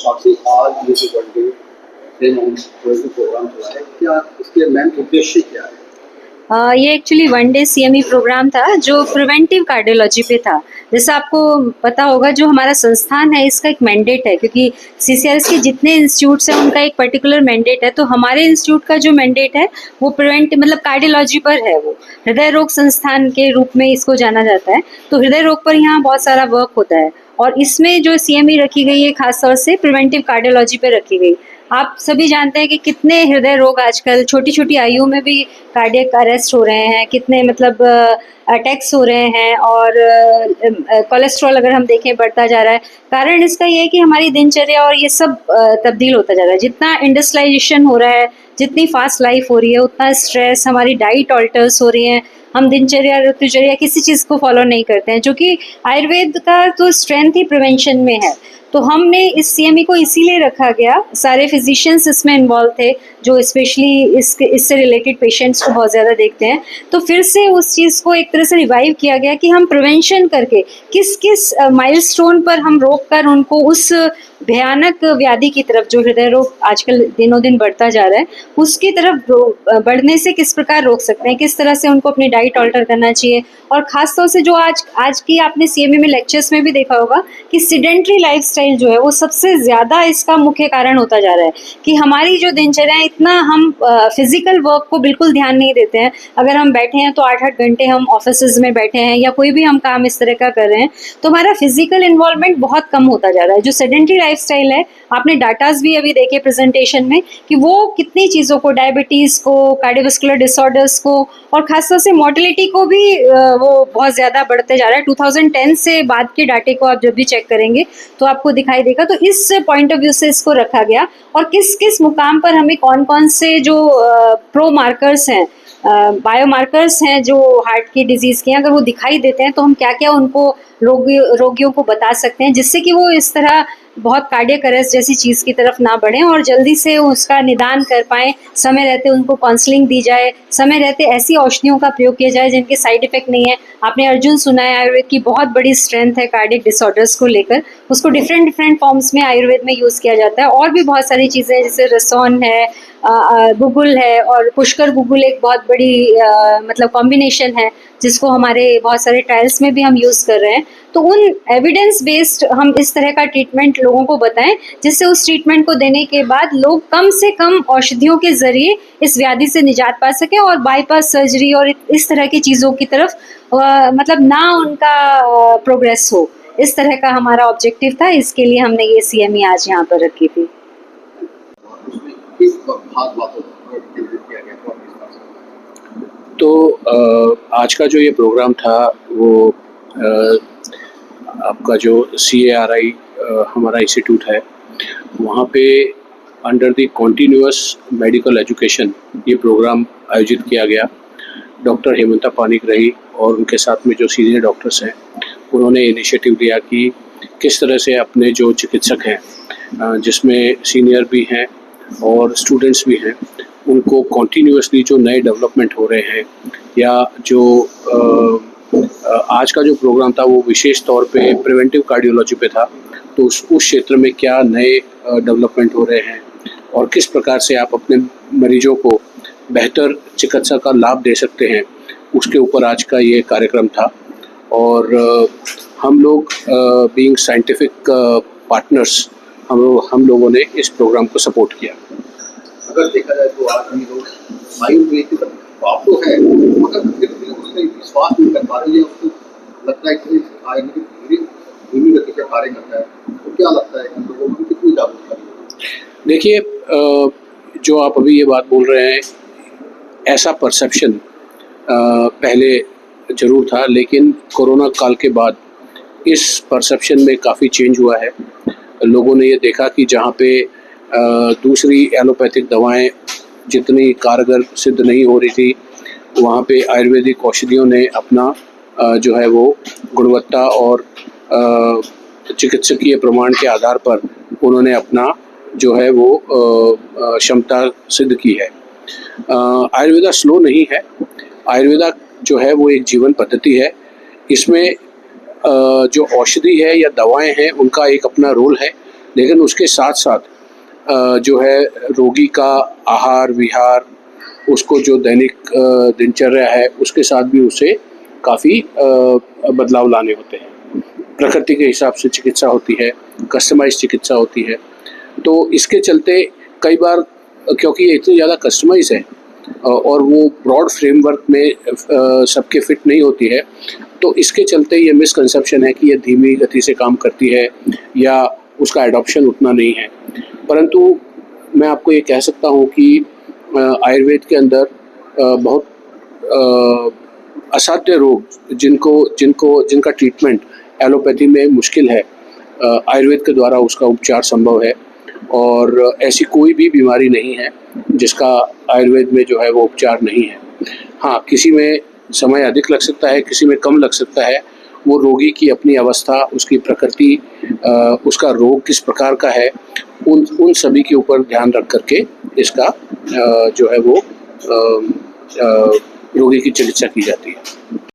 साथ ही आज ये जो बर्थडे प्रोग्राम चला है, क्या इसके मेन उद्देश्य क्या है? ये actually one day CME program था जो प्रिवेंटिव कार्डियोलॉजी पे था। जैसा आपको पता होगा, जो हमारा संस्थान है इसका एक मैंडेट है, क्योंकि सीसीआरएस के जितने इंस्टीट्यूट्स हैं उनका एक पर्टिकुलर मैंडेट है। तो हमारे इंस्टीट्यूट का जो मैंडेट है वो प्रिवेंटिव मतलब कार्डियोलॉजी पर है। वो हृदय रोग संस्थान के रूप में इसको जाना जाता है। तो हृदय रोग पर यहाँ बहुत सारा वर्क होता है, और इसमें जो सीएमई रखी गई है खासतौर से प्रिवेंटिव कार्डियोलॉजी पे रखी गई। आप सभी जानते हैं कि कितने हृदय रोग आजकल छोटी छोटी आयु में भी कार्डियक अरेस्ट हो रहे हैं, कितने मतलब अटैक्स हो रहे हैं, और कोलेस्ट्रॉल अगर हम देखें बढ़ता जा रहा है। कारण इसका ये है कि हमारी दिनचर्या और ये सब तब्दील होता जा रहा है। जितना इंडस्ट्रियलाइजेशन हो रहा है, जितनी फास्ट लाइफ हो रही है, उतना स्ट्रेस, हमारी डाइट ऑल्टर्स हो रही हैं, हम दिनचर्या ऋतुचर्या किसी चीज़ को फॉलो नहीं करते हैं, जो कि आयुर्वेद का तो स्ट्रेंथ ही प्रिवेंशन में है। तो हमने इस सीएमई को इसीलिए रखा गया, सारे फिजिशियंस इसमें इन्वॉल्व थे जो स्पेशली इससे रिलेटेड पेशेंट्स को बहुत ज़्यादा देखते हैं। तो फिर से उस चीज़ को एक तरह से रिवाइव किया गया कि हम प्रिवेंशन करके किस किस माइलस्टोन पर हम रोक कर उनको उस भयानक व्याधि की तरफ, जो हृदय रोग आजकल दिनों दिन बढ़ता जा रहा है, उसकी तरफ बढ़ने से किस प्रकार रोक सकते हैं, किस तरह से उनको अपनी डाइट ऑल्टर करना चाहिए। और ख़ासतौर से जो आज की आपने सीएमई में लेक्चर्स में भी देखा होगा कि सिडेंट्री लाइफस्टाइल जो है वो सबसे ज़्यादा इसका मुख्य कारण होता जा रहा है, कि हमारी जो दिनचर्या है, इतना हम फिजिकल वर्क को बिल्कुल ध्यान नहीं देते हैं। अगर हम बैठे हैं तो 8-8 घंटे हम ऑफिसेज में बैठे हैं या कोई भी हम काम इस तरह का कर रहे हैं, तो हमारा फिजिकल इन्वॉल्वमेंट बहुत कम होता जा रहा है। जो सेडेंटरी लाइफस्टाइल है, आपने डाटाज भी अभी देखे प्रेजेंटेशन में कि वो कितनी चीज़ों को, डायबिटीज़ को, कार्डियोवास्कुलर डिसऑर्डर्स को, और खासतौर से मोर्टेलिटी को भी वो बहुत ज़्यादा बढ़ते जा रहा है। 2010 से बाद के डाटे को आप जब भी चेक करेंगे तो आपको दिखाई देगा। तो इस पॉइंट ऑफ व्यू से इसको रखा गया, और किस किस मुकाम पर हमें कौन कौन से जो प्रो मार्कर्स हैं, बायोमार्कर्स हैं जो हार्ट की डिजीज़ के हैं, अगर वो दिखाई देते हैं तो हम क्या क्या उनको रोगियों को बता सकते हैं, जिससे कि वो इस तरह बहुत कार्डियक अरेस्ट जैसी चीज़ की तरफ ना बढ़ें और जल्दी से उसका निदान कर पाएँ। समय रहते उनको काउंसलिंग दी जाए, समय रहते ऐसी औषधियों का प्रयोग किया जाए जिनके साइड इफ़ेक्ट नहीं है। आपने अर्जुन सुना है, आयुर्वेद की बहुत बड़ी स्ट्रेंथ है कार्डियक डिसऑर्डर्स को लेकर, उसको डिफरेंट डिफरेंट फॉर्म्स में आयुर्वेद में यूज़ किया जाता है। और भी बहुत सारी चीज़ें हैं, जैसे रसौन है, गुगुल है, और पुष्कर गुगुल एक बहुत बड़ी मतलब कॉम्बिनेशन है, जिसको हमारे बहुत सारे ट्रायल्स में भी हम यूज़ कर रहे हैं। तो उन एविडेंस बेस्ड हम इस तरह का ट्रीटमेंट लोगों को बताएं, जिससे उस ट्रीटमेंट को देने के बाद लोग कम से कम औषधियों के ज़रिए इस व्याधि से निजात पा सकें, और बाईपास सर्जरी और इस तरह की चीज़ों की तरफ मतलब ना उनका प्रोग्रेस हो। इस तरह का हमारा ऑब्जेक्टिव था, इसके लिए हमने ये सीएमई आज यहाँ पर रखी थी। तो आज का जो ये प्रोग्राम था वो आपका जो CARI हमारा इंस्टीट्यूट है, वहाँ पे under the continuous medical education ये प्रोग्राम आयोजित किया गया। डॉक्टर हेमंता पानीग्राही और उनके साथ में जो सीनियर डॉक्टर्स हैं, उन्होंने इनिशिएटिव लिया कि किस तरह से अपने जो चिकित्सक हैं, जिसमें सीनियर भी हैं और स्टूडेंट्स भी हैं, उनको कॉन्टीन्यूअसली जो नए डेवलपमेंट हो रहे हैं, या जो आज का जो प्रोग्राम था वो विशेष तौर पे प्रिवेंटिव कार्डियोलॉजी पे था, तो उस क्षेत्र में क्या नए डेवलपमेंट हो रहे हैं और किस प्रकार से आप अपने मरीजों को बेहतर चिकित्सा का लाभ दे सकते हैं, उसके ऊपर आज का ये कार्यक्रम था। और हम लोग बीइंग साइंटिफिक पार्टनर्स, हम लोगों ने इस प्रोग्राम को सपोर्ट किया। अगर देखा जाए तो आज हम लोग आयुर्वेद की तरफ तो है, मगर फिर भी उसमें विश्वास नहीं कर पा रहे हैं। उसको लगता है कि आयुर्वेद धीमी गति से कार्य करता है। तो क्या लगता है कि लोगों को कितनी जागरूकता है? देखिए, जो आप अभी ये बात बोल रहे हैं, ऐसा परसेप्शन पहले ज़रूर था, लेकिन कोरोना काल के बाद इस परसेप्शन में काफ़ी चेंज हुआ है। लोगों ने ये देखा कि जहाँ पे दूसरी एलोपैथिक दवाएं जितनी कारगर सिद्ध नहीं हो रही थी, वहाँ पे आयुर्वेदिक औषधियों ने अपना जो है वो गुणवत्ता और चिकित्सकीय प्रमाण के आधार पर उन्होंने अपना जो है वो क्षमता सिद्ध की है। आयुर्वेदा स्लो नहीं है। आयुर्वेदा जो है वो एक जीवन पद्धति है। इसमें जो औषधि है या दवाएं हैं, उनका एक अपना रोल है, लेकिन उसके साथ साथ जो है रोगी का आहार विहार, उसको जो दैनिक दिनचर्या है उसके साथ भी उसे काफ़ी बदलाव लाने होते हैं। प्रकृति के हिसाब से चिकित्सा होती है, कस्टमाइज चिकित्सा होती है। तो इसके चलते कई बार, क्योंकि ये इतनी ज़्यादा कस्टमाइज है और वो ब्रॉड फ्रेमवर्क में सबके फिट नहीं होती है, तो इसके चलते ये मिसकंसेप्शन है कि ये धीमी गति से काम करती है या उसका एडॉप्शन उतना नहीं है। परंतु मैं आपको ये कह सकता हूँ कि आयुर्वेद के अंदर बहुत असाध्य रोग जिनका ट्रीटमेंट एलोपैथी में मुश्किल है, आयुर्वेद के द्वारा उसका उपचार संभव है। और ऐसी कोई भी बीमारी नहीं है जिसका आयुर्वेद में जो है वो उपचार नहीं है। हाँ, किसी में समय अधिक लग सकता है, किसी में कम लग सकता है। वो रोगी की अपनी अवस्था, उसकी प्रकृति, उसका रोग किस प्रकार का है, उन सभी के ऊपर ध्यान रख करके इसका जो है वो रोगी की चिकित्सा की जाती है।